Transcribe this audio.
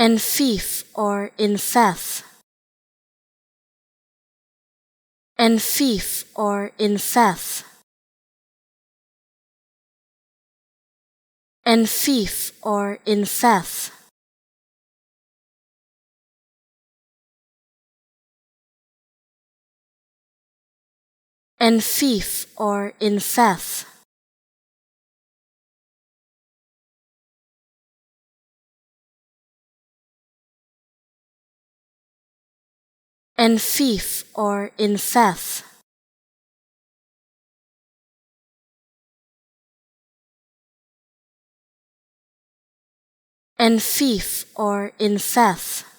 Enfeoff or enfeoff. Enfeoff or enfeoff. Enfeoff or enfeoff. Enfeoff or enfeoff. Enfeoff or enfeoff. Enfeoff or enfeoff.